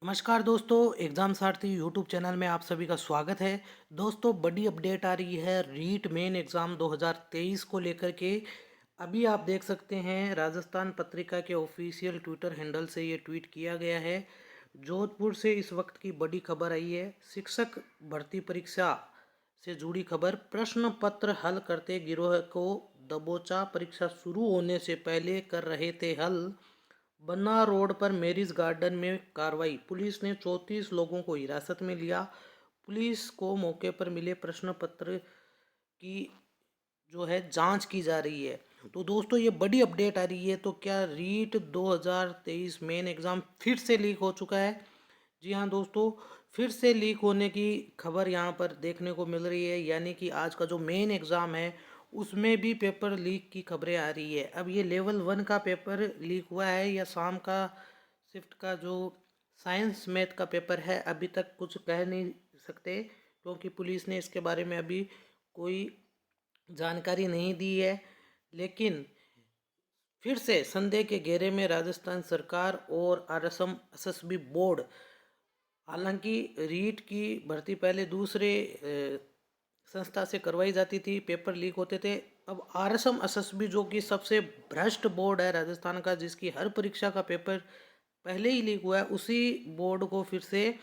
नमस्कार दोस्तों, एग्ज़ाम सारथी YouTube channel में आप सभी का स्वागत है। दोस्तों, बड़ी अपडेट आ रही है रीट मेन एग्ज़ाम 2023 को लेकर के। अभी आप देख सकते हैं राजस्थान पत्रिका के ऑफिशियल ट्विटर हैंडल से ये ट्वीट किया गया है। जोधपुर से इस वक्त की बड़ी खबर आई है। शिक्षक भर्ती परीक्षा से जुड़ी खबर, प्रश्न पत्र हल करते गिरोह को दबोचा, परीक्षा शुरू होने से पहले कर रहे थे हल। बन्ना रोड पर मैरिज गार्डन में कार्रवाई, पुलिस ने 34 लोगों को हिरासत में लिया। पुलिस को मौके पर मिले प्रश्न पत्र की जो है जांच की जा रही है। तो दोस्तों, ये बड़ी अपडेट आ रही है। तो क्या रीट 2023 मेन एग्ज़ाम फिर से लीक हो चुका है? जी हाँ दोस्तों, फिर से लीक होने की खबर यहाँ पर देखने को मिल रही है। यानी कि आज का जो मेन एग्ज़ाम है उसमें भी पेपर लीक की खबरें आ रही है। अब ये लेवल 1 का पेपर लीक हुआ है या शाम का शिफ्ट का जो साइंस मैथ का पेपर है, अभी तक कुछ कह नहीं सकते, क्योंकि पुलिस ने इसके बारे में अभी कोई जानकारी नहीं दी है। लेकिन फिर से संदेह के घेरे में राजस्थान सरकार और आरएसएम एसएसबी बोर्ड। हालांकि रीट की भर्ती पहले दूसरे संस्था से करवाई जाती थी, पेपर लीक होते थे। अब आरएसएम एसएसबी, जो कि सबसे भ्रष्ट बोर्ड है राजस्थान का, जिसकी हर परीक्षा का पेपर पहले ही लीक हुआ है, उसी बोर्ड को फिर से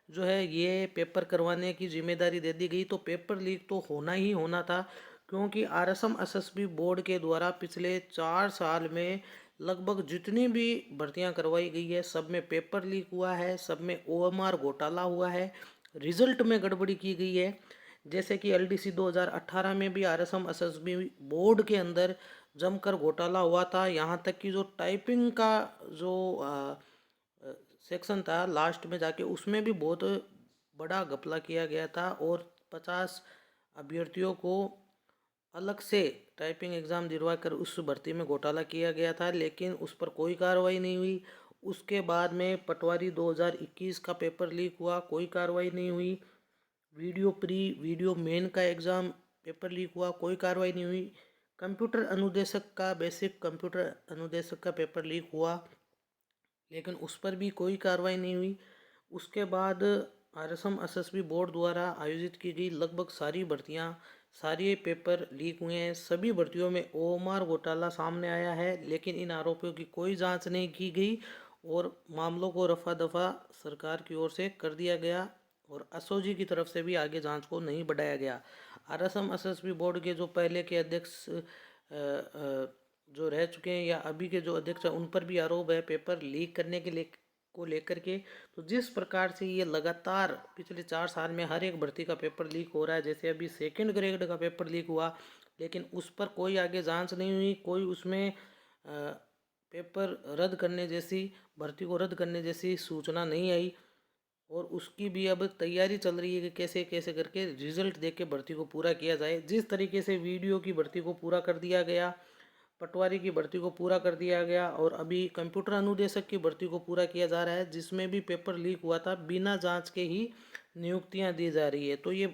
जो है ये पेपर करवाने की जिम्मेदारी दे दी गई। तो पेपर लीक तो होना ही होना था, क्योंकि आरएसएम एसएसबी बोर्ड के द्वारा पिछले 4 साल में लगभग जितनी भी भर्तियां करवाई गई है, सब में पेपर लीक हुआ है, सब में ओएमआर घोटाला हुआ है, रिजल्ट में गड़बड़ी की गई है। जैसे कि एलडीसी 2018 में भी आरएसएम एसएसबी बोर्ड के अंदर जमकर घोटाला हुआ था। यहाँ तक कि जो टाइपिंग का जो सेक्शन था लास्ट में जाके, उसमें भी बहुत बड़ा घपला किया गया था और 50 अभ्यर्थियों को अलग से टाइपिंग एग्ज़ाम दिलवा कर उस भर्ती में घोटाला किया गया था, लेकिन उस पर कोई कार्रवाई नहीं हुई। उसके बाद में पटवारी 2021 का पेपर लीक हुआ, कोई कार्रवाई नहीं हुई। वीडियो प्री वीडियो मेन का एग्ज़ाम पेपर लीक हुआ, कोई कार्रवाई नहीं हुई। कंप्यूटर अनुदेशक का, बेसिक कंप्यूटर अनुदेशक का पेपर लीक हुआ, लेकिन उस पर भी कोई कार्रवाई नहीं हुई। उसके बाद आरएसएम एसएसबी बोर्ड द्वारा आयोजित की गई लगभग सारी भर्तियां, सारे पेपर लीक हुए हैं। सभी भर्तियों में ओएमआर घोटाला सामने आया है, लेकिन इन आरोपों की कोई जांच नहीं की गई और मामलों को रफा दफा सरकार की ओर से कर दिया गया और एसओजी की तरफ से भी आगे जांच को नहीं बढ़ाया गया। आरएसएम एसएसबी बोर्ड के जो पहले के अध्यक्ष जो रह चुके हैं या अभी के जो अध्यक्ष हैं, उन पर भी आरोप है पेपर लीक करने के लिए को लेकर के। तो जिस प्रकार से ये लगातार पिछले 4 साल में हर एक भर्ती का पेपर लीक हो रहा है, जैसे अभी सेकंड ग्रेड का पेपर लीक हुआ, लेकिन उस पर कोई आगे जांच नहीं हुई, कोई उसमें पेपर रद्द करने जैसी, भर्ती को रद्द करने जैसी सूचना नहीं आई। और उसकी भी अब तैयारी चल रही है कि कैसे कैसे करके रिजल्ट देख के भर्ती को पूरा किया जाए। जिस तरीके से वीडियो की भर्ती को पूरा कर दिया गया, पटवारी की भर्ती को पूरा कर दिया गया और अभी कंप्यूटर अनुदेशक की भर्ती को पूरा किया जा रहा है, जिसमें भी पेपर लीक हुआ था, बिना जांच के ही नियुक्तियां दी जा रही है। तो ये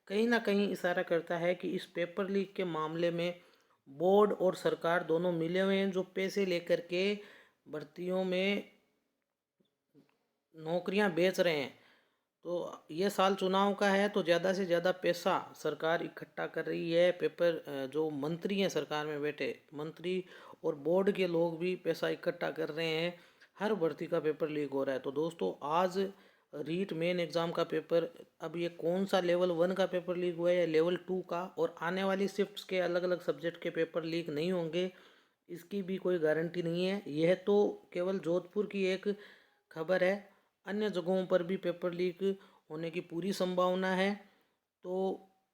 कहीं ना कहीं इशारा करता है कि इस पेपर लीक के मामले में बोर्ड और सरकार दोनों मिले हुए हैं, जो पैसे लेकर के भर्तियों में नौकरियां बेच रहे हैं। तो ये साल चुनाव का है, तो ज़्यादा से ज़्यादा पैसा सरकार इकट्ठा कर रही है। पेपर जो मंत्री हैं, सरकार में बैठे मंत्री और बोर्ड के लोग भी पैसा इकट्ठा कर रहे हैं। हर भर्ती का पेपर लीक हो रहा है। तो दोस्तों, आज रीट मेन एग्ज़ाम का पेपर, अब ये कौन सा लेवल 1 का पेपर लीक हुआ है या लेवल 2 का, और आने वाली शिफ्ट्स के अलग अलग सब्जेक्ट के पेपर लीक नहीं होंगे, इसकी भी कोई गारंटी नहीं है। यह तो केवल जोधपुर की एक खबर है, अन्य जगहों पर भी पेपर लीक होने की पूरी संभावना है। तो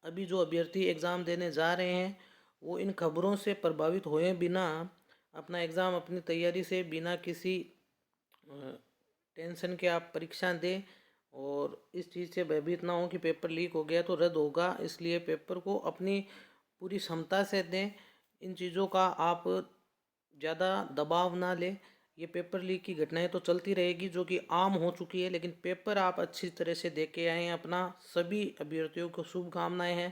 अभी जो अभ्यर्थी एग्ज़ाम देने जा रहे हैं, वो इन खबरों से प्रभावित हुए बिना अपना एग्ज़ाम, अपनी तैयारी से बिना किसी टेंशन के आप परीक्षा दें और इस चीज़ से भयभीत ना हो कि पेपर लीक हो गया तो रद्द होगा। इसलिए पेपर को अपनी पूरी क्षमता से दें। इन चीज़ों का आप ज़्यादा दबाव ना लें। ये पेपर लीक की घटनाएं तो चलती रहेगी, जो कि आम हो चुकी है, लेकिन पेपर आप अच्छी तरह से दे के आएँ। अपना सभी अभ्यर्थियों को शुभकामनाएं हैं।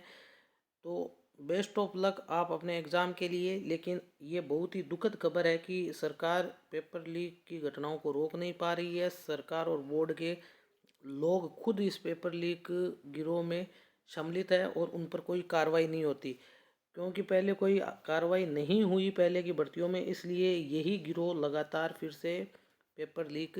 तो बेस्ट ऑफ लक आप अपने एग्ज़ाम के लिए। लेकिन ये बहुत ही दुखद खबर है कि सरकार पेपर लीक की घटनाओं को रोक नहीं पा रही है। सरकार और बोर्ड के लोग खुद इस पेपर लीक गिरोह में सम्मिलित है और उन पर कोई कार्रवाई नहीं होती, क्योंकि पहले कोई कार्रवाई नहीं हुई पहले की भर्तियों में, इसलिए यही गिरोह लगातार फिर से पेपर लीक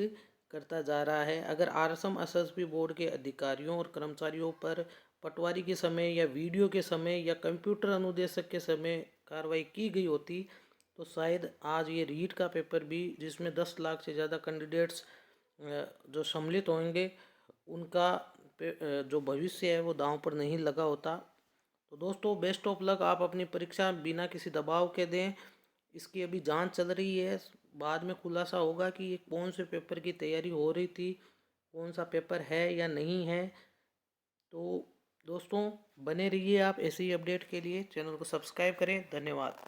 करता जा रहा है। अगर आरएसएम एसएसबी बोर्ड के अधिकारियों और कर्मचारियों पर पटवारी के समय या वीडियो के समय या कंप्यूटर अनुदेशक के समय कार्रवाई की गई होती तो शायद आज ये रीट का पेपर भी, जिसमें 10 लाख से ज़्यादा कैंडिडेट्स जो सम्मिलित होंगे, उनका जो भविष्य है वो दांव पर नहीं लगा होता। तो दोस्तों बेस्ट ऑफ लक, आप अपनी परीक्षा बिना किसी दबाव के दें। इसकी अभी जांच चल रही है, बाद में खुलासा होगा कि ये कौन से पेपर की तैयारी हो रही थी, कौन सा पेपर है या नहीं है। तो दोस्तों बने रहिए आप ऐसे ही अपडेट के लिए, चैनल को सब्सक्राइब करें। धन्यवाद।